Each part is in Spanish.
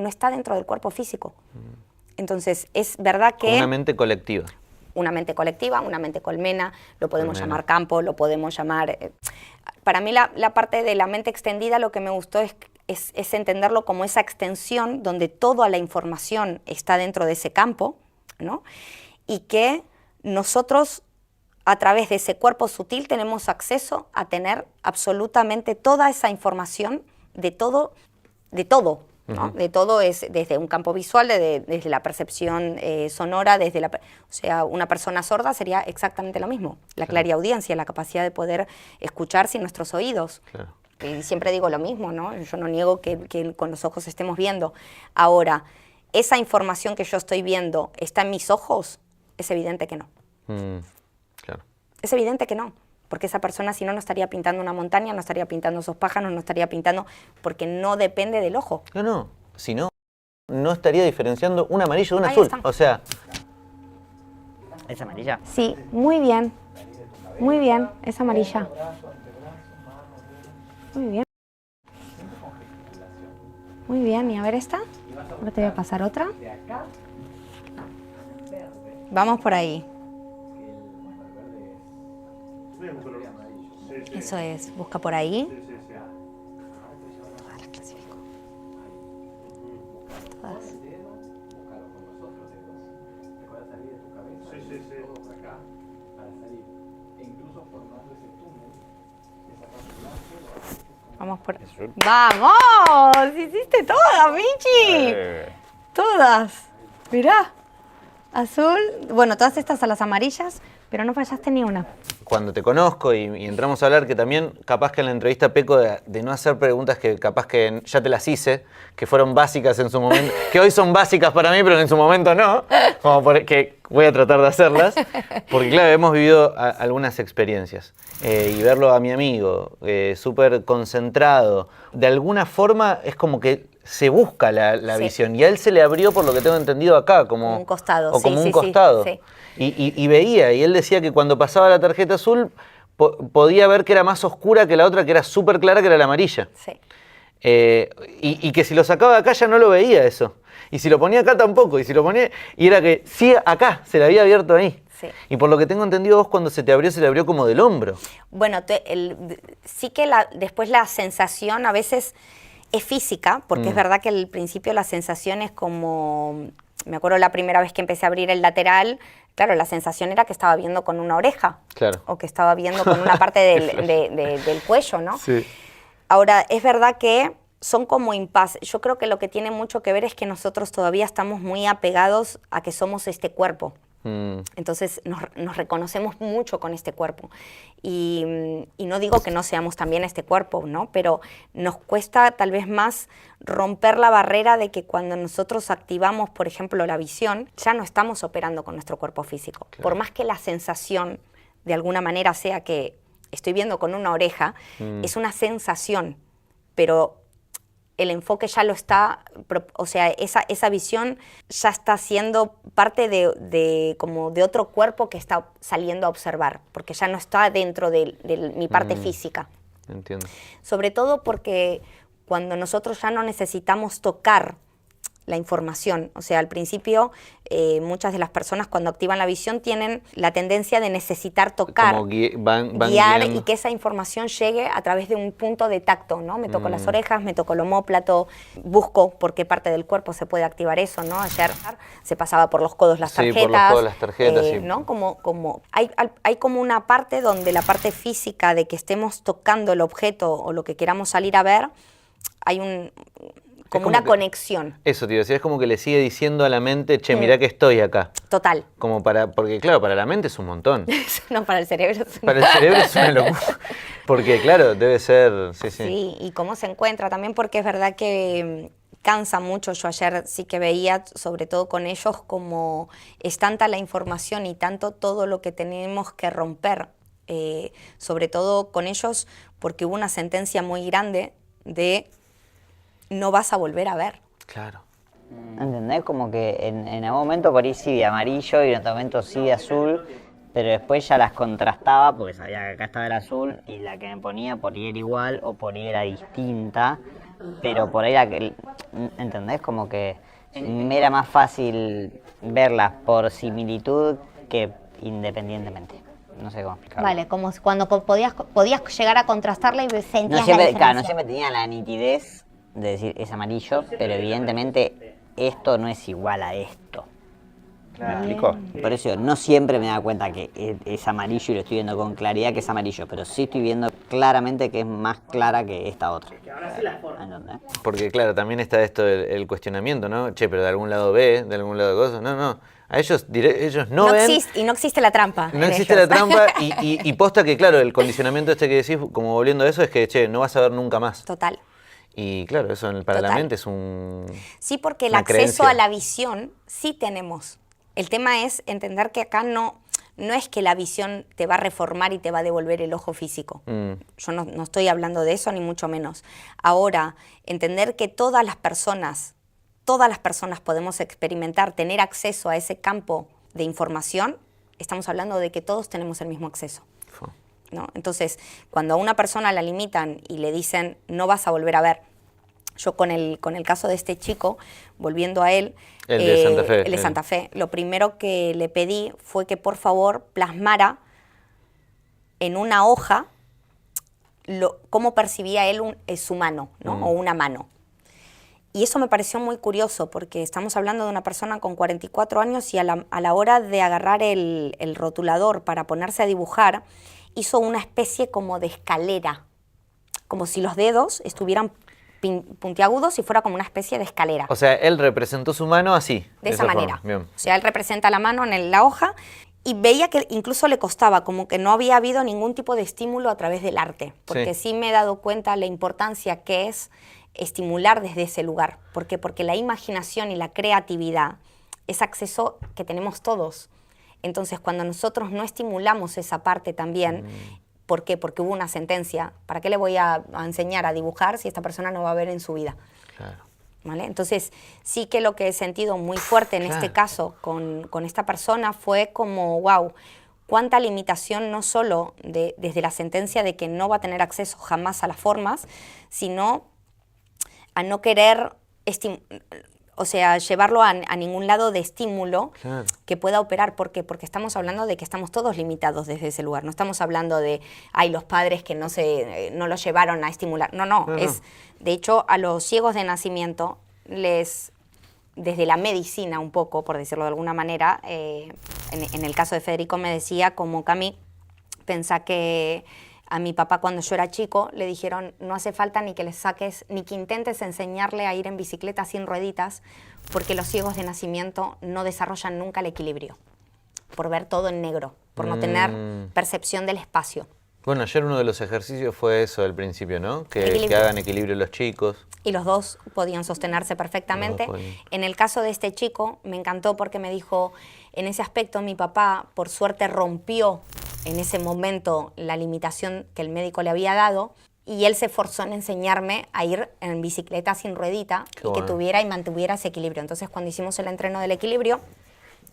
no está dentro del cuerpo físico. Entonces, es verdad que... Una mente colectiva. Una mente colectiva, una mente colmena, lo podemos llamar campo, lo podemos llamar... Para mí la parte de la mente extendida lo que me gustó es entenderlo como esa extensión donde toda la información está dentro de ese campo, ¿no? Y que nosotros, a través de ese cuerpo sutil, tenemos acceso a tener absolutamente toda esa información de todo, ¿no? De todo, es desde un campo visual, desde la percepción sonora, o sea, una persona sorda sería exactamente lo mismo, la clariaudiencia, la capacidad de poder escuchar sin nuestros oídos. Claro. Y siempre digo lo mismo, ¿no? Yo no niego que con los ojos estemos viendo. Ahora, ¿esa información que yo estoy viendo está en mis ojos? Es evidente que no. Claro. Es evidente que no. Porque esa persona, si no, no estaría pintando una montaña, no estaría pintando esos pájaros, no estaría pintando, porque no depende del ojo. No, si no, no estaría diferenciando un amarillo de un azul. O sea... ¿Es amarilla? Sí, muy bien, es amarilla. Muy bien. Muy bien, y a ver esta. Ahora te voy a pasar otra. Vamos por ahí. Eso es, busca por ahí. Todas las clasifico. Todas. Vamos por... ¡Vamos! ¡Hiciste todas, Michi! Todas. Mirá. Azul. Bueno, todas estas a las amarillas, pero no fallaste ni una. Cuando te conozco y entramos a hablar, que también capaz que en la entrevista peco de no hacer preguntas que capaz que ya te las hice, que fueron básicas en su momento, que hoy son básicas para mí, pero en su momento no, como que voy a tratar de hacerlas, porque claro, hemos vivido algunas experiencias. Y verlo a mi amigo, súper concentrado, de alguna forma es como que se busca la visión, y a él se le abrió, por lo que tengo entendido acá, como un costado. O como un costado. Sí. Y veía, y él decía que cuando pasaba la tarjeta azul podía ver que era más oscura que la otra, que era súper clara, que era la amarilla. Sí. Y que si lo sacaba de acá ya no lo veía eso. Y si lo ponía acá tampoco, y era que sí, acá, se le había abierto ahí. Sí. Y por lo que tengo entendido, vos cuando se te abrió como del hombro. Bueno, sí que después la sensación a veces es física, porque es verdad que al principio la sensación es como... Me acuerdo la primera vez que empecé a abrir el lateral, claro, la sensación era que estaba viendo con una oreja. Claro. O que estaba viendo con una parte del cuello, ¿no? Sí. Ahora, es verdad que son como impases. Yo creo que lo que tiene mucho que ver es que nosotros todavía estamos muy apegados a que somos este cuerpo. Entonces nos reconocemos mucho con este cuerpo. Y no digo que no seamos también este cuerpo, ¿no? Pero nos cuesta tal vez más romper la barrera de que cuando nosotros activamos, por ejemplo, la visión, ya no estamos operando con nuestro cuerpo físico. Claro. Por más que la sensación de alguna manera sea que estoy viendo con una oreja, es una sensación, pero el enfoque ya lo está, o sea, esa visión ya está siendo parte como de otro cuerpo que está saliendo a observar, porque ya no está dentro de mi parte física. Entiendo. Sobre todo porque cuando nosotros ya no necesitamos tocar la información, o sea, al principio muchas de las personas cuando activan la visión tienen la tendencia de necesitar tocar, van guiar guiando. Y que esa información llegue a través de un punto de tacto, ¿no? Me toco las orejas, me toco el omóplato, busco por qué parte del cuerpo se puede activar eso, ¿no? Ayer se pasaba por los codos las tarjetas. Sí, por los codos las tarjetas, sí. ¿No? Hay como una parte donde la parte física de que estemos tocando el objeto o lo que queramos salir a ver, hay como una conexión. Eso, tío, es como que le sigue diciendo a la mente, che, mirá que estoy acá. Total. Porque claro, para la mente es un montón. No, para el cerebro es Para el cerebro es una locura. Porque claro, debe ser... Sí, y cómo se encuentra también, porque es verdad que cansa mucho. Yo ayer sí que veía, sobre todo con ellos, como es tanta la información y tanto todo lo que tenemos que romper. Sobre todo con ellos, porque hubo una sentencia muy grande de... no vas a volver a ver. Claro. ¿Entendés? Como que en algún momento por ahí sí de amarillo y en otro momento sí de azul, pero después ya las contrastaba porque sabía que acá estaba el azul y la que me ponía por ahí era igual o por ahí era distinta, pero por ahí, ¿entendés? Como que me era más fácil verlas por similitud que independientemente. No sé cómo explicarlo. Vale, como cuando podías llegar a contrastarla y sentías No la siempre, diferencia. claro, no siempre tenía la nitidez de decir es amarillo, pero evidentemente esto no es igual a esto. ¿Me explico? Por eso no siempre me da cuenta que es amarillo y lo estoy viendo con claridad que es amarillo, pero sí estoy viendo claramente que es más clara que esta otra. ¿Entendés? Porque claro, también está esto del cuestionamiento, ¿no? Che, pero de algún lado ve, de algún lado cosas. No, no. A ellos, ellos no ven. Y no existe la trampa. No en existe ellos. la trampa y posta que, claro, el condicionamiento este que decís, como volviendo a eso, es que, che, no vas a ver nunca más. Total. Y claro, eso para la Total. mente es un... Sí, porque el una acceso creencia. a la visión sí tenemos. El tema es entender que acá no es que la visión te va a reformar y te va a devolver el ojo físico. Yo no estoy hablando de eso, ni mucho menos. Ahora, entender que todas las personas podemos experimentar, tener acceso a ese campo de información, estamos hablando de que todos tenemos el mismo acceso, ¿no? Entonces, cuando a una persona la limitan y le dicen, no vas a volver a ver, yo con el caso de este chico, volviendo a él, El de Santa Fe. el de Santa Fe, lo primero que le pedí fue que por favor plasmara en una hoja cómo percibía él su mano, ¿no? O una mano. Y eso me pareció muy curioso porque estamos hablando de una persona con 44 años y a la hora de agarrar el rotulador para ponerse a dibujar, hizo una especie como de escalera, como si los dedos estuvieran puntiagudos y fuera como una especie de escalera. O sea, él representó su mano así. De esa manera. Bien. O sea, él representa la mano en la hoja y veía que incluso le costaba, como que no había habido ningún tipo de estímulo a través del arte. Porque sí me he dado cuenta la importancia que es estimular desde ese lugar. ¿Por qué? Porque la imaginación y la creatividad es acceso que tenemos todos. Entonces, cuando nosotros no estimulamos esa parte también, ¿por qué? Porque hubo una sentencia. ¿Para qué le voy a enseñar a dibujar si esta persona no va a ver en su vida? Claro. ¿Vale? Entonces, sí que lo que he sentido muy fuerte en este caso con esta persona fue como, wow, cuánta limitación no solo desde la sentencia de que no va a tener acceso jamás a las formas, sino a no querer, o sea, llevarlo a ningún lado de estímulo que pueda operar. ¿Por qué? Porque estamos hablando de que estamos todos limitados desde ese lugar. No estamos hablando de, los padres que no los llevaron a estimular. No. De hecho, a los ciegos de nacimiento desde la medicina un poco, por decirlo de alguna manera, en el caso de Federico me decía, como Cami, pensá que a mi papá cuando yo era chico le dijeron, no hace falta ni que le saques, ni que intentes enseñarle a ir en bicicleta sin rueditas, porque los ciegos de nacimiento no desarrollan nunca el equilibrio, por ver todo en negro, por no tener percepción del espacio. Bueno, ayer uno de los ejercicios fue eso al principio, ¿no? Que hagan equilibrio los chicos. Y los dos podían sostenerse perfectamente. En el caso de este chico, me encantó porque me dijo, en ese aspecto mi papá, por suerte, rompió en ese momento la limitación que el médico le había dado y él se esforzó en enseñarme a ir en bicicleta sin ruedita que tuviera y mantuviera ese equilibrio. Entonces, cuando hicimos el entreno del equilibrio,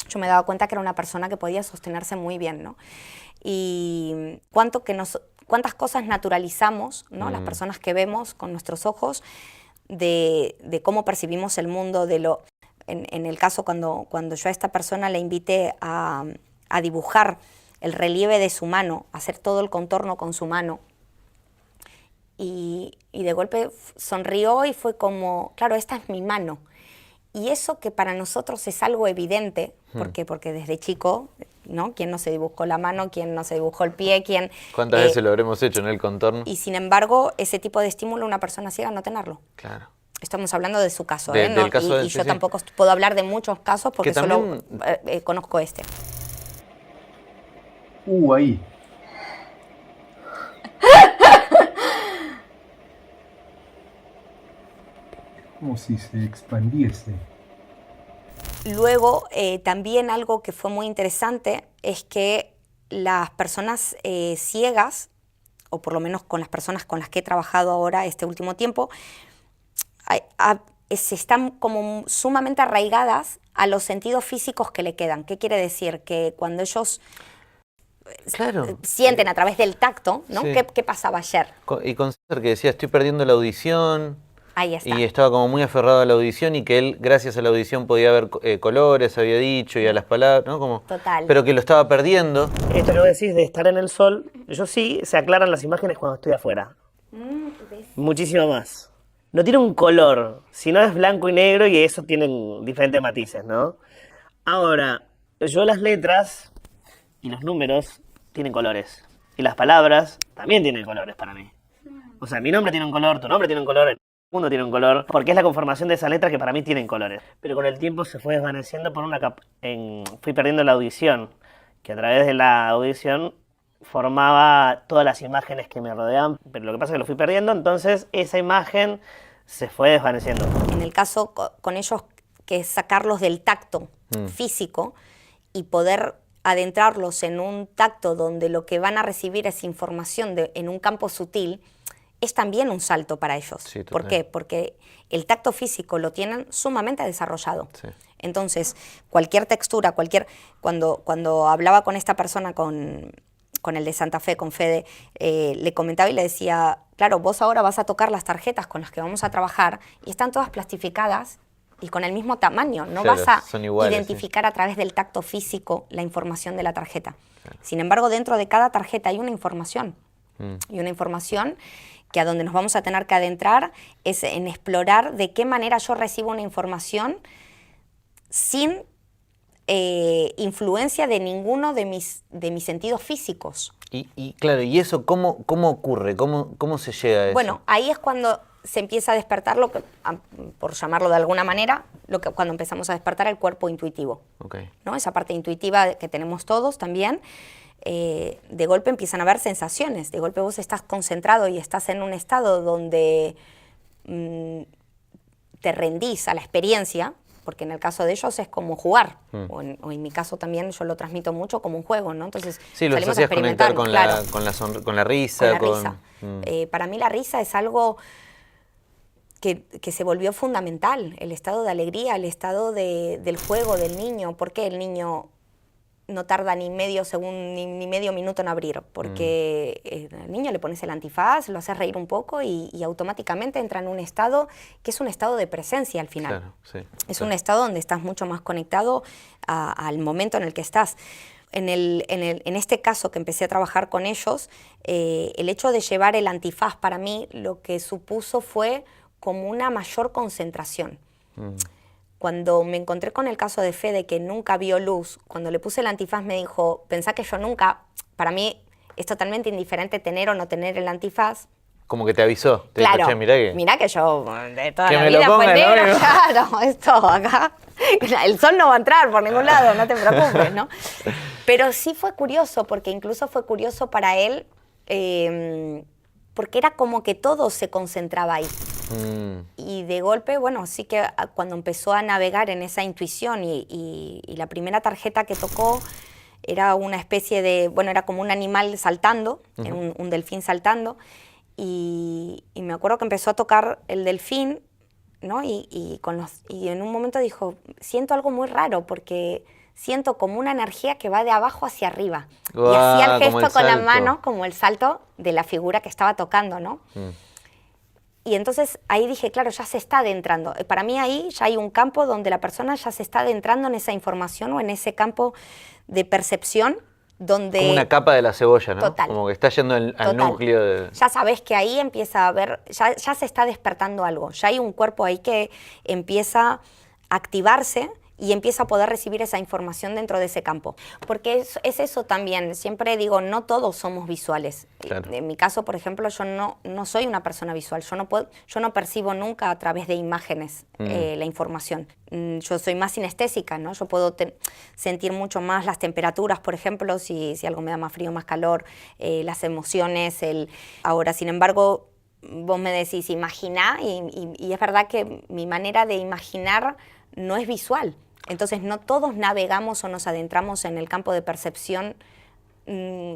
yo me daba cuenta que era una persona que podía sostenerse muy bien, ¿no? Y cuántas cosas naturalizamos, ¿no? Las personas que vemos con nuestros ojos de cómo percibimos el mundo, en el caso cuando yo a esta persona le invité a dibujar el relieve de su mano, hacer todo el contorno con su mano, y de golpe sonrió y fue como, claro, esta es mi mano. Y eso que para nosotros es algo evidente, ¿por qué? Porque desde chico, ¿no? ¿Quién no se dibujó la mano? ¿Quién no se dibujó el pie? ¿Cuántas veces lo habremos hecho en el contorno? Y sin embargo, ese tipo de estímulo una persona ciega no tenerlo. Claro. Estamos hablando de su caso, del caso y yo tampoco puedo hablar de muchos casos porque también... solo conozco este. Ahí. Como si se expandiese. Luego, también algo que fue muy interesante es que las personas ciegas, o por lo menos con las personas con las que he trabajado ahora este último tiempo, se están como sumamente arraigadas a los sentidos físicos que le quedan. ¿Qué quiere decir? Que cuando ellos sienten a través del tacto, ¿no? Sí. ¿Qué pasaba ayer? Y con César que decía, estoy perdiendo la audición. Ahí está. Y estaba como muy aferrado a la audición y que él, gracias a la audición, podía ver colores, había dicho, y a las palabras, ¿no? Como, Total. pero que lo estaba perdiendo. Esto que vos decís de estar en el sol, yo sí, se aclaran las imágenes cuando estoy afuera. Muchísimo más. No tiene un color, sino es blanco y negro y eso tienen diferentes matices, ¿no? Ahora, yo las letras y los números tienen colores. Y las palabras también tienen colores para mí. O sea, mi nombre tiene un color, tu nombre tiene un color, el mundo tiene un color, porque es la conformación de esas letras que para mí tienen colores. Pero con el tiempo se fue desvaneciendo por una capa. Fui perdiendo la audición, que a través de la audición formaba todas las imágenes que me rodeaban, pero lo que pasa es que lo fui perdiendo, entonces esa imagen se fue desvaneciendo. En el caso con ellos, que es sacarlos del tacto físico y poder adentrarlos en un tacto donde lo que van a recibir es información en un campo sutil, es también un salto para ellos. Sí, ¿Por qué? Porque el tacto físico lo tienen sumamente desarrollado. Sí. Entonces, cualquier textura, cuando hablaba con esta persona, con el de Santa Fe, con Fede, le comentaba y le decía, claro, vos ahora vas a tocar las tarjetas con las que vamos a trabajar y están todas plastificadas y con el mismo tamaño. No Claro, vas son a iguales, identificar a través del tacto físico la información de la tarjeta. Claro. Sin embargo, dentro de cada tarjeta hay una información. Y una información que a donde nos vamos a tener que adentrar es en explorar de qué manera yo recibo una información sin influencia de ninguno de mis sentidos físicos. Y claro, ¿y eso cómo ocurre? ¿Cómo se llega a eso? Bueno, ahí es cuando se empieza a despertar, por llamarlo de alguna manera, cuando empezamos a despertar el cuerpo intuitivo. Okay. ¿No? Esa parte intuitiva que tenemos todos también. De golpe empiezan a haber sensaciones. De golpe vos estás concentrado y estás en un estado donde te rendís a la experiencia, porque en el caso de ellos es como jugar, o en mi caso también yo lo transmito mucho como un juego, ¿no? Entonces sí, lo salimos a hacías conectar con, claro, con la risa. Para mí la risa es algo que se volvió fundamental, el estado de alegría, el estado del juego del niño. ¿Por qué el niño no tarda ni medio segundo, ni medio minuto en abrir? Porque al niño le pones el antifaz, lo haces reír un poco y automáticamente entra en un estado que es un estado de presencia al final. Claro, sí, es un estado donde estás mucho más conectado al momento en el que estás. En este caso que empecé a trabajar con ellos, el hecho de llevar el antifaz para mí lo que supuso fue como una mayor concentración. Cuando me encontré con el caso de Fede, que nunca vio luz, cuando le puse el antifaz me dijo, pensá que yo nunca, para mí es totalmente indiferente tener o no tener el antifaz. Como que te avisó, te claro, dijo, che, mirá que yo de toda que la me vida lo fue ponga, negro, ¿no? claro, esto acá, el sol no va a entrar por ningún lado, no te preocupes, ¿no? Pero sí fue curioso, porque incluso fue curioso para él, porque era como que todo se concentraba ahí. Y de golpe, bueno, sí que cuando empezó a navegar en esa intuición y la primera tarjeta que tocó era una especie de, bueno, era como un animal saltando, un delfín saltando, y me acuerdo que empezó a tocar el delfín, ¿no? Y en un momento dijo, siento algo muy raro porque siento como una energía que va de abajo hacia arriba. Wow, y hacía el como gesto el con la salto. mano, como el salto de la figura que estaba tocando, ¿no? Y entonces ahí dije, claro, ya se está adentrando. Para mí ahí ya hay un campo donde la persona ya se está adentrando en esa información o en ese campo de percepción donde... Como una capa de la cebolla, ¿no? Total. Como que está yendo al Total. núcleo de... Ya sabes que ahí empieza a haber, ya se está despertando algo, ya hay un cuerpo ahí que empieza a activarse y empieza a poder recibir esa información dentro de ese campo. Porque es eso también, siempre digo, no todos somos visuales. Claro. En mi caso, por ejemplo, yo no soy una persona visual, yo no percibo nunca a través de imágenes la información. Yo soy más sinestésica, ¿no? Yo puedo sentir mucho más las temperaturas, por ejemplo, si algo me da más frío, más calor, las emociones. Ahora, sin embargo, vos me decís, imaginá, y es verdad que mi manera de imaginar no es visual. Entonces, no todos navegamos o nos adentramos en el campo de percepción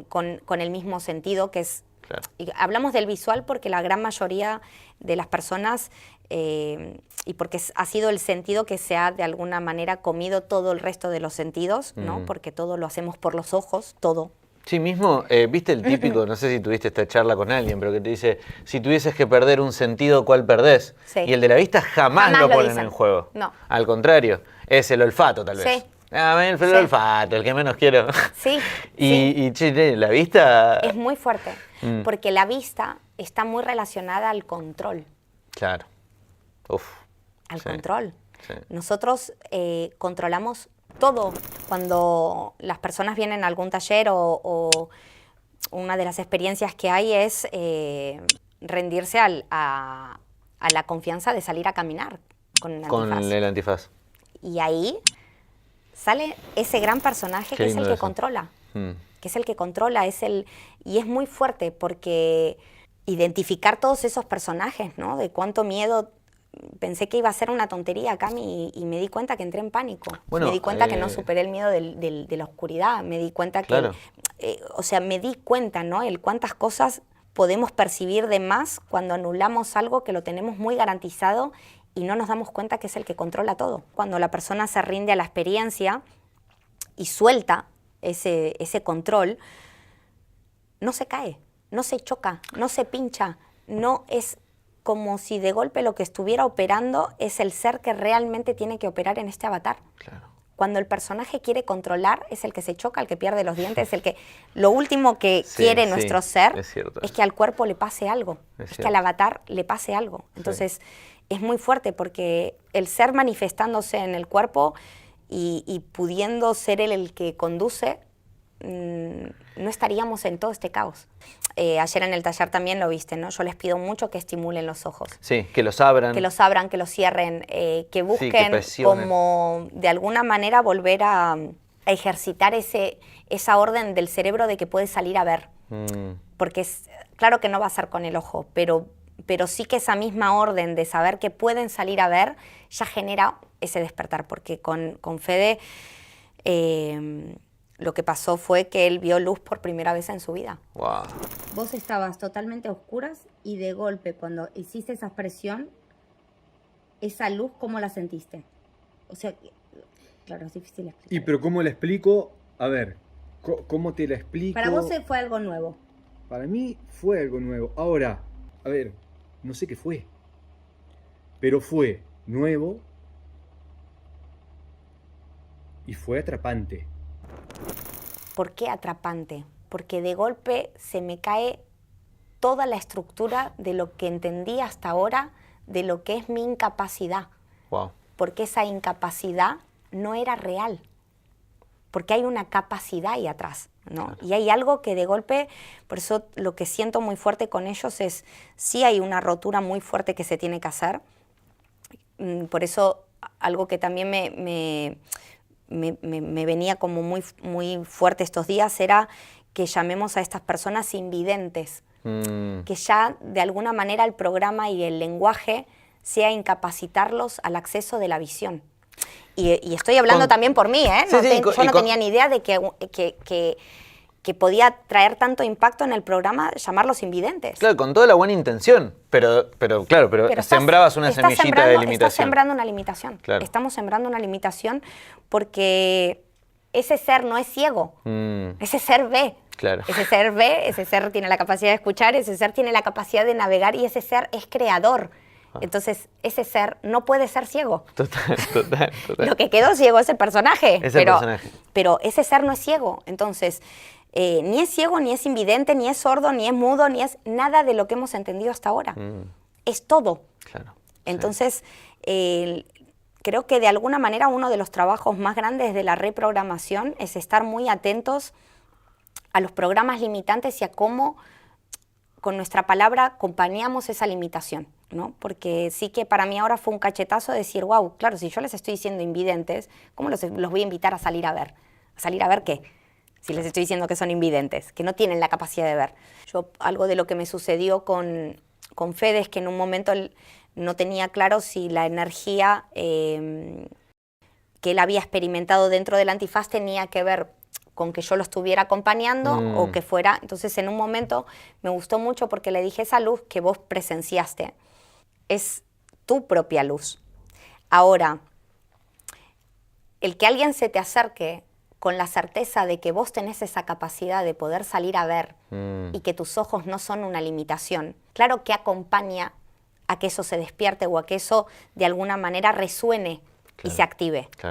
con el mismo sentido, que es... Claro. Y hablamos del visual porque la gran mayoría de las personas, y porque ha sido el sentido que se ha de alguna manera comido todo el resto de los sentidos, ¿no? Porque todo lo hacemos por los ojos, todo. Sí, mismo, viste el típico, no sé si tuviste esta charla con alguien, pero que te dice, si tuvieses que perder un sentido, ¿cuál perdés? Sí. Y el de la vista jamás lo ponen dicen. en juego. No. Al contrario, es el olfato tal vez. Sí. El Sí. olfato, el que menos quiero. Sí, Y che, la vista... Es muy fuerte, porque la vista está muy relacionada al control. Claro. Uf. Al Sí. control. Sí. Nosotros controlamos todo. Cuando las personas vienen a algún taller o una de las experiencias que hay es rendirse a la confianza de salir a caminar con un Con antifaz. el antifaz. Y ahí sale ese gran personaje Qué que es el lindo que eso. controla. Mm. Que es el que controla, y es muy fuerte porque identificar todos esos personajes, ¿no? De cuánto miedo, pensé que iba a ser una tontería, Cami, y me di cuenta que entré en pánico. Bueno, me di cuenta que no superé el miedo de la oscuridad, me di cuenta que, Claro. me di cuenta, ¿no? El cuántas cosas podemos percibir de más cuando anulamos algo que lo tenemos muy garantizado y no nos damos cuenta que es el que controla todo. Cuando la persona se rinde a la experiencia y suelta ese control, no se cae, no se choca, no se pincha, no es como si de golpe lo que estuviera operando es el ser que realmente tiene que operar en este avatar. Claro. Cuando el personaje quiere controlar, es el que se choca, el que pierde los dientes, el que lo último que Sí, quiere sí, nuestro ser es cierto. es que al cuerpo le pase algo, Es es que al cierto. avatar le pase algo. Entonces es muy fuerte porque el ser manifestándose en el cuerpo y pudiendo ser él el que conduce, no estaríamos en todo este caos. Ayer en el taller también lo viste, ¿no? Yo les pido mucho que estimulen los ojos. Sí, que los abran. Que los abran, que los cierren, que busquen presionen. como de alguna manera volver a ejercitar esa orden del cerebro de que puedes salir a ver. Porque claro que no va a ser con el ojo, pero sí que esa misma orden de saber que pueden salir a ver ya genera ese despertar. Porque con Fede lo que pasó fue que él vio luz por primera vez en su vida. Wow. Vos estabas totalmente a oscuras y de golpe cuando hiciste esa expresión, esa luz, ¿cómo la sentiste? O sea, claro, es difícil explicar. Y pero ¿cómo la explico? A ver, ¿cómo te la explico? Para vos fue algo nuevo. Para mí fue algo nuevo. Ahora, a ver, no sé qué fue. Pero fue nuevo y fue atrapante. ¿Por qué atrapante? Porque de golpe se me cae toda la estructura de lo que entendí hasta ahora, de lo que es mi incapacidad. Wow. Porque esa incapacidad no era real. Porque hay una capacidad ahí atrás, ¿no? Claro. Y hay algo que de golpe, por eso lo que siento muy fuerte con ellos es, sí hay una rotura muy fuerte que se tiene que hacer. Por eso algo que también me venía como muy fuerte estos días era que llamemos a estas personas invidentes, que ya de alguna manera el programa y el lenguaje sea incapacitarlos al acceso de la visión. Y estoy hablando también por mí, ¿eh? Yo no tenía ni idea de que podía traer tanto impacto en el programa llamarlos invidentes. Claro, con toda la buena intención, pero sembrabas una semillita de limitación. Estás sembrando una limitación. Claro. Estamos sembrando una limitación porque ese ser no es ciego, ese ser ve. Claro. Ese ser ve, ese ser tiene la capacidad de escuchar, ese ser tiene la capacidad de navegar y ese ser es creador. Entonces, ese ser no puede ser ciego. Total. Lo que quedó ciego es el personaje. Personaje. Pero ese ser no es ciego. Entonces, ni es ciego, ni es invidente, ni es sordo, ni es mudo, ni es nada de lo que hemos entendido hasta ahora. Es todo. Claro. Entonces, creo que de alguna manera uno de los trabajos más grandes de la reprogramación es estar muy atentos a los programas limitantes y a cómo con nuestra palabra acompañamos esa limitación, ¿no? Porque sí que para mí ahora fue un cachetazo decir, wow, claro, si yo les estoy diciendo invidentes, ¿cómo los voy a invitar a salir a ver? ¿A salir a ver qué? Si les estoy diciendo que son invidentes, que no tienen la capacidad de ver. Algo de lo que me sucedió con Fede es que en un momento él no tenía claro si la energía que él había experimentado dentro del antifaz tenía que ver con que yo lo estuviera acompañando o que fuera. Entonces, en un momento me gustó mucho porque le dije, esa luz que vos presenciaste es tu propia luz. Ahora, el que alguien se te acerque con la certeza de que vos tenés esa capacidad de poder salir a ver y que tus ojos no son una limitación, claro que acompaña a que eso se despierte o a que eso de alguna manera resuene y se active.